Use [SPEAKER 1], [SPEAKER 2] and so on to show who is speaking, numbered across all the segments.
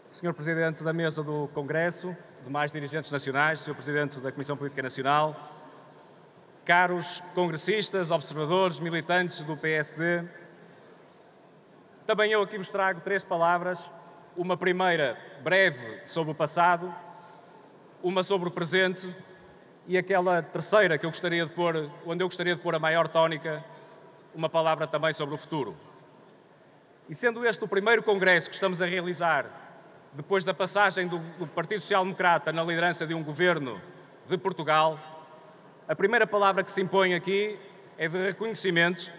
[SPEAKER 1] Senhor Presidente da Mesa do Congresso, demais dirigentes nacionais, Senhor Presidente da Comissão Política Nacional, caros congressistas, observadores, militantes do PSD, também eu aqui vos trago 3 palavras, uma primeira breve sobre o passado, uma sobre o presente e aquela terceira que eu gostaria de pôr, onde eu gostaria de pôr a maior tónica, uma palavra também sobre o futuro. E sendo este o primeiro congresso que estamos a realizar depois da passagem do Partido Social Democrata na liderança de um governo de Portugal, a primeira palavra que se impõe aqui é de reconhecimento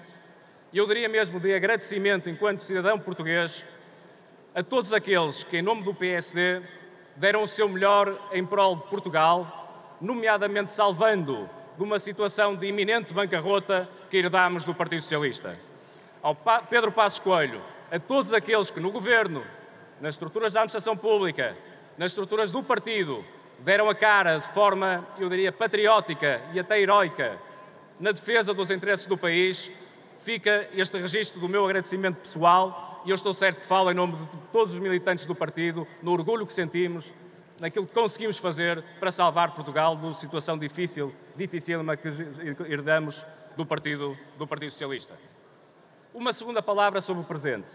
[SPEAKER 1] e eu diria mesmo de agradecimento enquanto cidadão português a todos aqueles que, em nome do PSD, deram o seu melhor em prol de Portugal, nomeadamente salvando de uma situação de iminente bancarrota que herdámos do Partido Socialista. Ao Pedro Passos Coelho, a todos aqueles que no Governo, nas estruturas da administração pública, nas estruturas do partido, deram a cara de forma, eu diria, patriótica e até heroica na defesa dos interesses do país, fica este registro do meu agradecimento pessoal e eu estou certo que falo em nome de todos os militantes do partido, no orgulho que sentimos, naquilo que conseguimos fazer para salvar Portugal de uma situação dificílima que herdamos do Partido Socialista. Uma segunda palavra sobre o presente.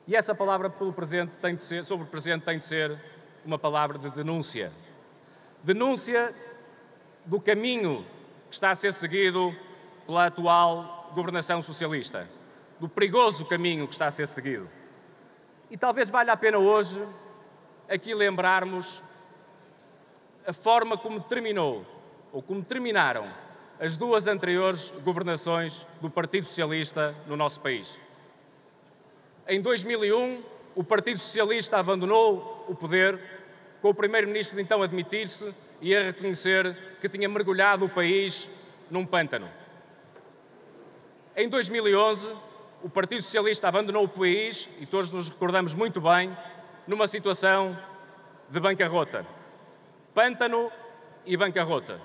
[SPEAKER 1] E essa palavra sobre o presente tem de ser uma palavra de denúncia. Denúncia do caminho que está a ser seguido pela atual governação socialista, do perigoso caminho que está a ser seguido. E talvez valha a pena hoje aqui lembrarmos a forma como terminou, ou como terminaram, as 2 anteriores governações do Partido Socialista no nosso país. Em 2001, o Partido Socialista abandonou o poder, com o Primeiro-Ministro de então admitir-se e a reconhecer que tinha mergulhado o país num pântano. Em 2011, o Partido Socialista abandonou o país, e todos nos recordamos muito bem, numa situação de bancarrota. Pântano e bancarrota.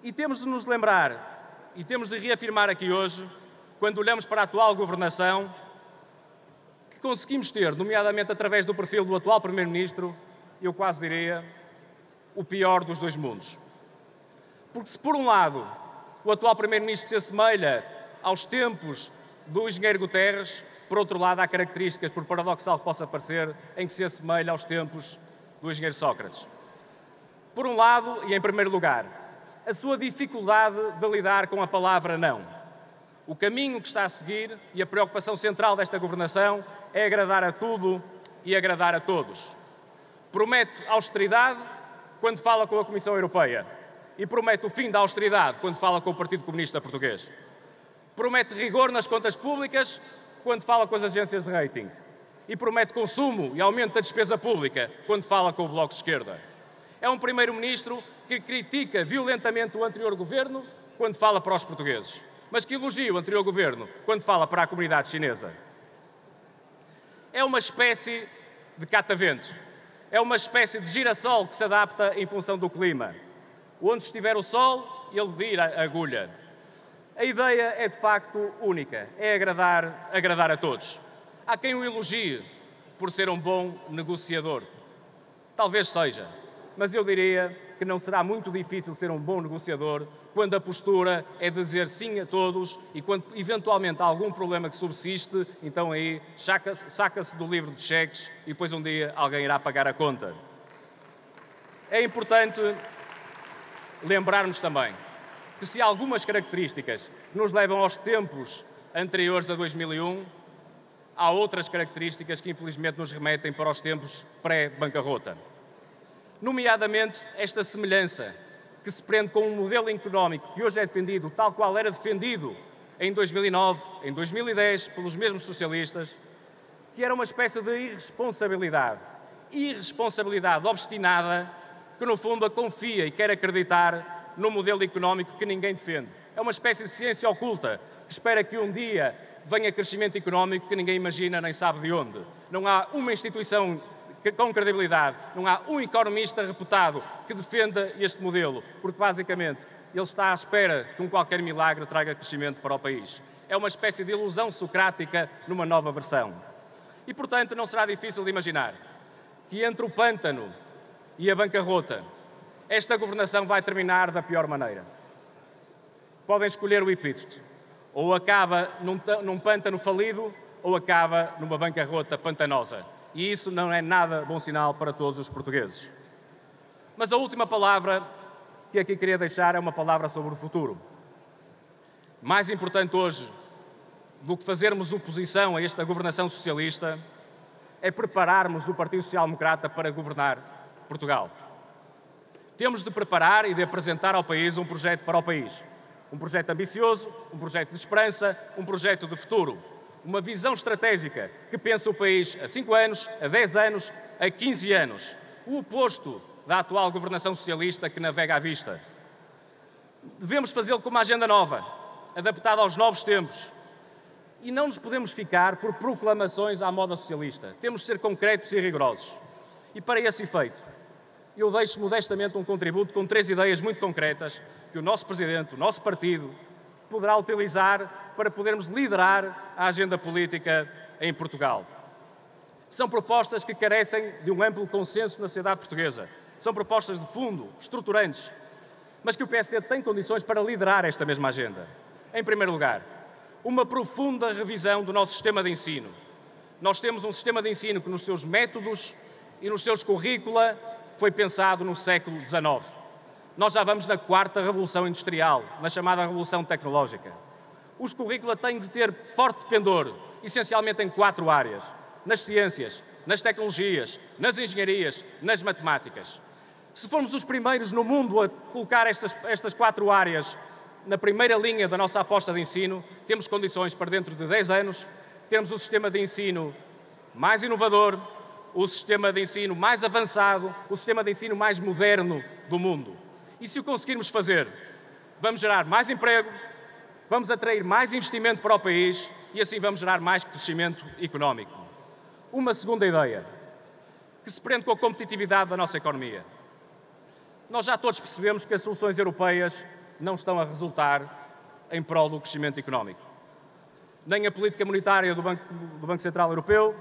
[SPEAKER 1] E temos de nos lembrar, e temos de reafirmar aqui hoje, quando olhamos para a atual governação, que conseguimos ter, nomeadamente através do perfil do atual Primeiro-Ministro, eu quase diria, o pior dos 2 mundos. Porque se por um lado o atual Primeiro-Ministro se assemelha aos tempos do engenheiro Guterres, por outro lado há características, por paradoxal que possa parecer, em que se assemelha aos tempos do engenheiro Sócrates. Por um lado, e em primeiro lugar, a sua dificuldade de lidar com a palavra não. O caminho que está a seguir e a preocupação central desta governação é agradar a tudo e agradar a todos. Promete austeridade quando fala com a Comissão Europeia e promete o fim da austeridade quando fala com o Partido Comunista Português. Promete rigor nas contas públicas quando fala com as agências de rating. E promete consumo e aumento da despesa pública quando fala com o Bloco de Esquerda. É um Primeiro-Ministro que critica violentamente o anterior governo quando fala para os portugueses, mas que elogia o anterior governo quando fala para a comunidade chinesa. É uma espécie de catavento. É uma espécie de girassol que se adapta em função do clima. Onde estiver o sol, ele vira a agulha. A ideia é de facto única, é agradar a todos. Há quem o elogie por ser um bom negociador. Talvez seja, mas eu diria que não será muito difícil ser um bom negociador quando a postura é dizer sim a todos e quando eventualmente há algum problema que subsiste, então aí saca-se do livro de cheques e depois um dia alguém irá pagar a conta. É importante lembrarmos também que se há algumas características que nos levam aos tempos anteriores a 2001, há outras características que infelizmente nos remetem para os tempos pré-bancarrota. Nomeadamente esta semelhança que se prende com um modelo económico que hoje é defendido tal qual era defendido em 2009, em 2010, pelos mesmos socialistas, que era uma espécie de irresponsabilidade obstinada que no fundo a confia e quer acreditar num modelo económico que ninguém defende. É uma espécie de ciência oculta que espera que um dia venha crescimento económico que ninguém imagina nem sabe de onde. Não há uma instituição com credibilidade, não há um economista reputado que defenda este modelo, porque basicamente ele está à espera que qualquer milagre traga crescimento para o país. É uma espécie de ilusão socrática numa nova versão. E, portanto, não será difícil de imaginar que entre o pântano e a bancarrota, esta governação vai terminar da pior maneira. Podem escolher o epíteto. Ou acaba num pântano falido, ou acaba numa bancarrota pantanosa. E isso não é nada bom sinal para todos os portugueses. Mas a última palavra que aqui queria deixar é uma palavra sobre o futuro. Mais importante hoje do que fazermos oposição a esta governação socialista é prepararmos o Partido Social Democrata para governar Portugal. Temos de preparar e de apresentar ao país um projeto para o país. Um projeto ambicioso, um projeto de esperança, um projeto de futuro. Uma visão estratégica que pensa o país a 5 anos, a 10 anos, a 15 anos. O oposto da atual governação socialista que navega à vista. Devemos fazê-lo com uma agenda nova, adaptada aos novos tempos. E não nos podemos ficar por proclamações à moda socialista. Temos de ser concretos e rigorosos. E para esse efeito, eu deixo modestamente um contributo com 3 ideias muito concretas que o nosso Presidente, o nosso partido, poderá utilizar para podermos liderar a agenda política em Portugal. São propostas que carecem de um amplo consenso na sociedade portuguesa. São propostas de fundo, estruturantes, mas que o PSD tem condições para liderar esta mesma agenda. Em primeiro lugar, uma profunda revisão do nosso sistema de ensino. Nós temos um sistema de ensino que nos seus métodos e nos seus currícula foi pensado no século XIX. Nós já vamos na 4ª Revolução Industrial, na chamada Revolução Tecnológica. Os currícula têm de ter forte pendor, essencialmente em 4 áreas: nas ciências, nas tecnologias, nas engenharias, nas matemáticas. Se formos os primeiros no mundo a colocar estas 4 áreas na primeira linha da nossa aposta de ensino, temos condições para, dentro de 10 anos, termos o sistema de ensino mais inovador, o sistema de ensino mais avançado, o sistema de ensino mais moderno do mundo. E se o conseguirmos fazer, vamos gerar mais emprego, vamos atrair mais investimento para o país e assim vamos gerar mais crescimento económico. Uma segunda ideia, que se prende com a competitividade da nossa economia. Nós já todos percebemos que as soluções europeias não estão a resultar em prol do crescimento económico. Nem a política monetária do Banco Central Europeu,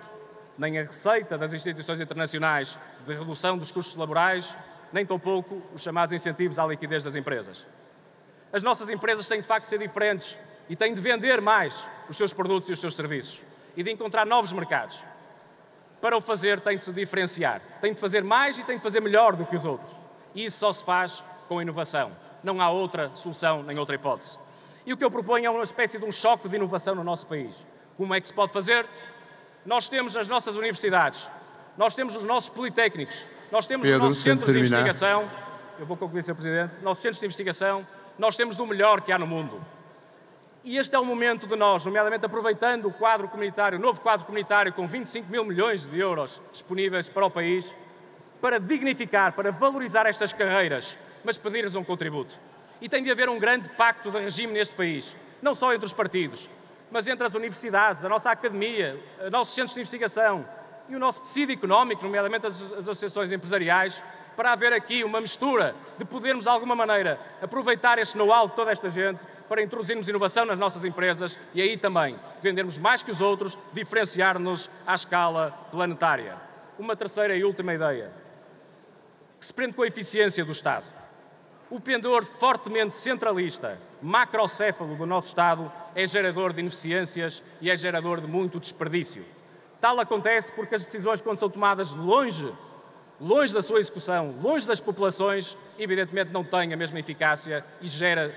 [SPEAKER 1] nem a receita das instituições internacionais de redução dos custos laborais, nem tampouco os chamados incentivos à liquidez das empresas. As nossas empresas têm de facto de ser diferentes e têm de vender mais os seus produtos e os seus serviços e de encontrar novos mercados. Para o fazer, têm de se diferenciar, têm de fazer mais e têm de fazer melhor do que os outros. E isso só se faz com inovação. Não há outra solução nem outra hipótese. E o que eu proponho é uma espécie de um choque de inovação no nosso país. Como é que se pode fazer? Nós temos as nossas universidades, nós temos os nossos politécnicos, nós temos os nossos centros de investigação. Eu vou concluir, Sr. Presidente. Nossos centros de investigação, nós temos do melhor que há no mundo. E este é o momento de nós, nomeadamente aproveitando o quadro comunitário, o novo quadro comunitário com 25 mil milhões de euros disponíveis para o país, para dignificar, para valorizar estas carreiras, mas pedir-lhes um contributo. E tem de haver um grande pacto de regime neste país, não só entre os partidos, mas entre as universidades, a nossa academia, os nossos centros de investigação e o nosso tecido económico, nomeadamente as associações empresariais, para haver aqui uma mistura de podermos, de alguma maneira, aproveitar este know-how de toda esta gente para introduzirmos inovação nas nossas empresas e aí também vendermos mais que os outros, diferenciar-nos à escala planetária. Uma terceira e última ideia, que se prende com a eficiência do Estado. O pendor fortemente centralista, macrocéfalo do nosso Estado é gerador de ineficiências e é gerador de muito desperdício. Tal acontece porque as decisões, quando são tomadas longe da sua execução, longe das populações, evidentemente não têm a mesma eficácia e gera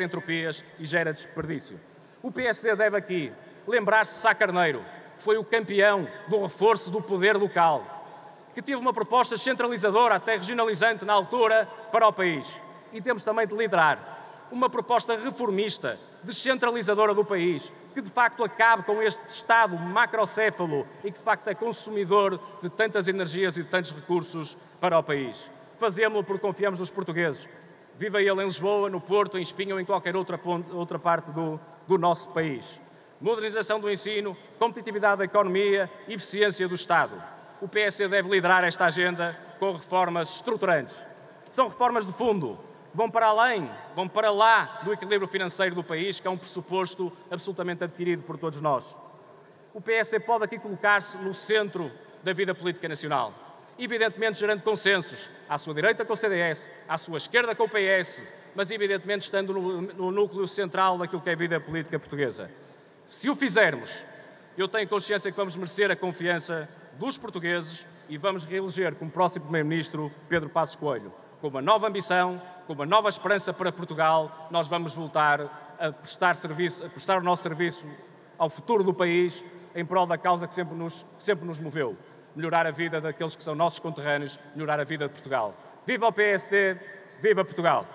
[SPEAKER 1] entropias e gera desperdício. O PSD deve aqui lembrar-se de Sá Carneiro, que foi o campeão do reforço do poder local, que teve uma proposta centralizadora, até regionalizante na altura, para o país. E temos também de liderar uma proposta reformista, descentralizadora do país, que de facto acabe com este Estado macrocéfalo e que de facto é consumidor de tantas energias e de tantos recursos para o país. Fazemos-lo porque confiamos nos portugueses. Viva ele em Lisboa, no Porto, em Espinho ou em qualquer outra parte do nosso país. Modernização do ensino, competitividade da economia, eficiência do Estado. O PSD deve liderar esta agenda com reformas estruturantes. São reformas de fundo, que vão para lá do equilíbrio financeiro do país, que é um pressuposto absolutamente adquirido por todos nós. o PSD pode aqui colocar-se no centro da vida política nacional. Evidentemente gerando consensos, à sua direita com o CDS, à sua esquerda com o PS, mas evidentemente estando no núcleo central daquilo que é a vida política portuguesa. Se o fizermos, eu tenho consciência que vamos merecer a confiança dos portugueses e vamos reeleger como próximo Primeiro-Ministro Pedro Passos Coelho. Com uma nova ambição, com uma nova esperança para Portugal, nós vamos voltar a prestar o nosso serviço ao futuro do país em prol da causa que sempre nos moveu. Melhorar a vida daqueles que são nossos conterrâneos, melhorar a vida de Portugal. Viva o PSD, viva Portugal!